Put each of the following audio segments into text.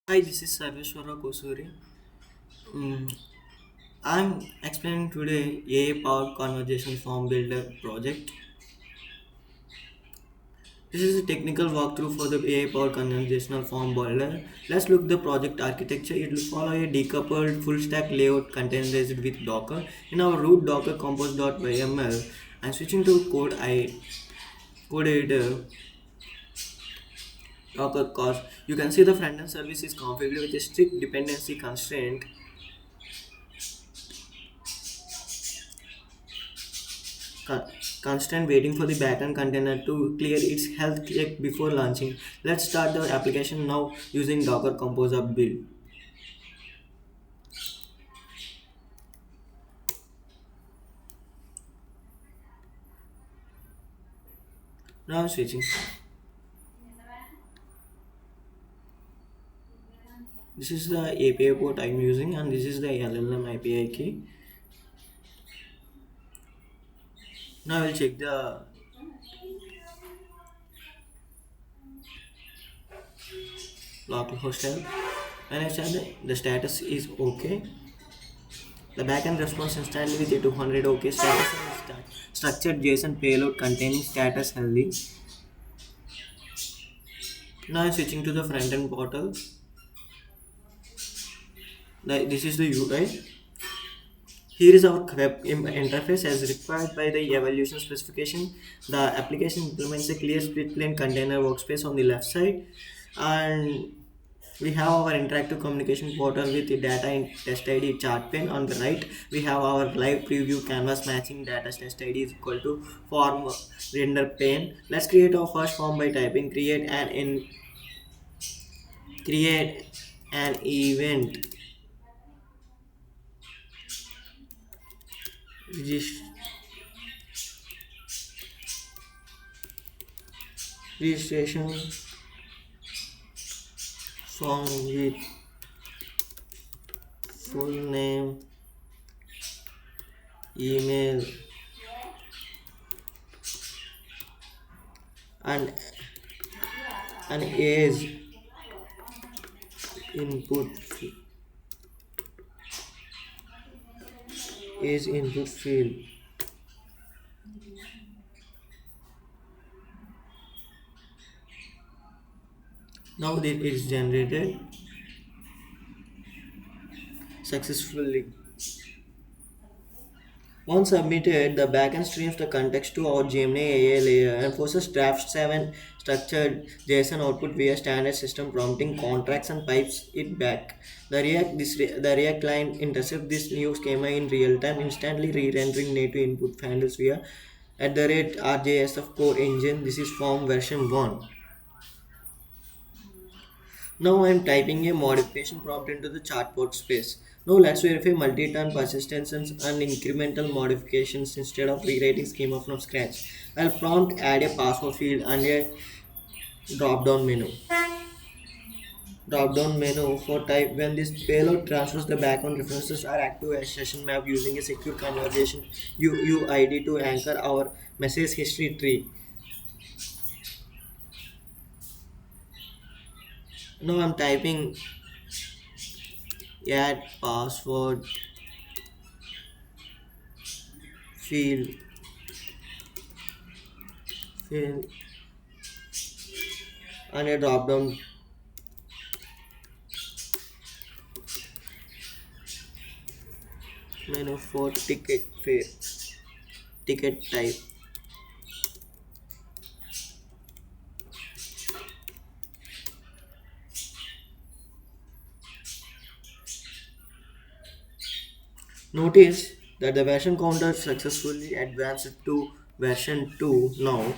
Hi, this is Sarveshwara Kosuri. Mm, I'm explaining today AI-Powered Conversational Form Builder project. This is a technical walkthrough for the AI-Powered Conversational Form Builder. Let's look the project architecture. It will follow a decoupled full-stack layout containerized with Docker. In our root Docker compose.yml, I'm switching to code editor Docker cause you can see the front-end service is configured with a strict dependency constraint con- constant waiting for the backend container to clear its health check before launching. Let's start the application now using Docker Composer build. Now I'm switching. This is the API port I'm using and this is the LLM API key. Now I will check the local hostel. When I check the status is okay. The backend responds instantly with a 200 OK status and structured JSON payload containing status healthy. Now I'm switching to the front end portal. This is the UI. Here is our web interface as required by the evaluation specification. The application implements a clear split plane container workspace on the left side, and we have our interactive communication portal with the data in test ID chart pane on the right. We have our live preview canvas matching data test ID is equal to form render pane. Let's create our first form by typing create an event regist- registration form with full name, email, and an age input field. Now that it is generated successfully. Once submitted, the backend streams the context to our Gemini AI layer and forces draft 7 structured JSON output via standard system prompting contracts and pipes it back. The React client intercepts this new schema in real time, instantly re-rendering native input handles via at the rate RJSF core engine. This is form version 1. Now I am typing a modification prompt into the chart workspace. Now let's verify multi-turn persistence and incremental modifications instead of rewriting schema from scratch. I'll prompt add a password field and a drop-down menu. Drop-down menu for type when this payload transfers the background references are active as session map using a secure conversation UUID to anchor our message history tree. Now I'm typing add password field field and a drop down menu for ticket type. Notice that the version counter successfully advanced to version 2 now.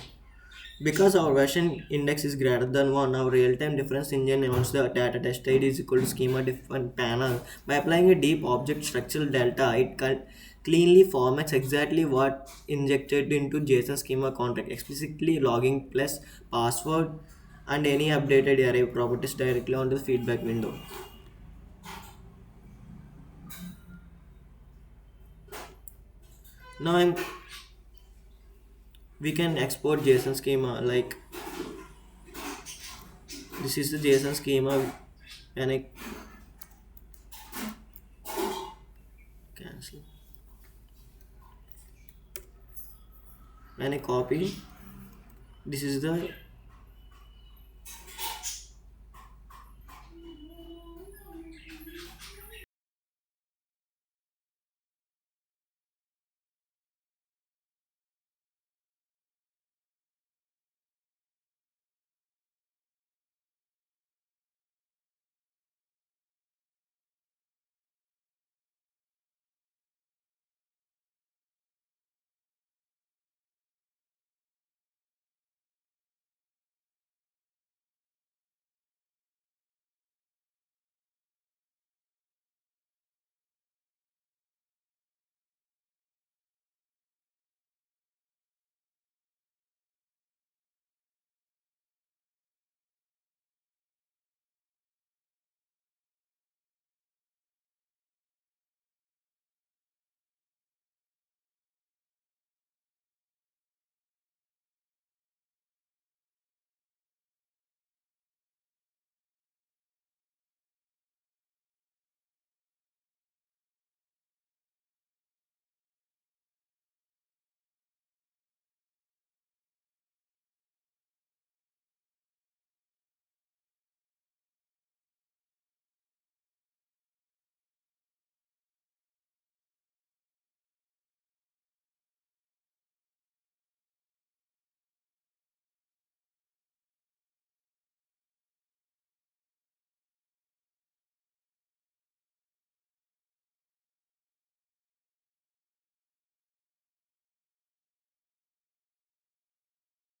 Because our version index is greater than 1, our real-time difference engine announced the data test ID is equal to schema different panel. By applying a deep object structural delta, it cleanly formats exactly what injected into JSON schema context, explicitly logging plus password and any updated array properties directly on the feedback window. Now we can export JSON schema like this is the JSON schema When I cancel, when I copy, this is the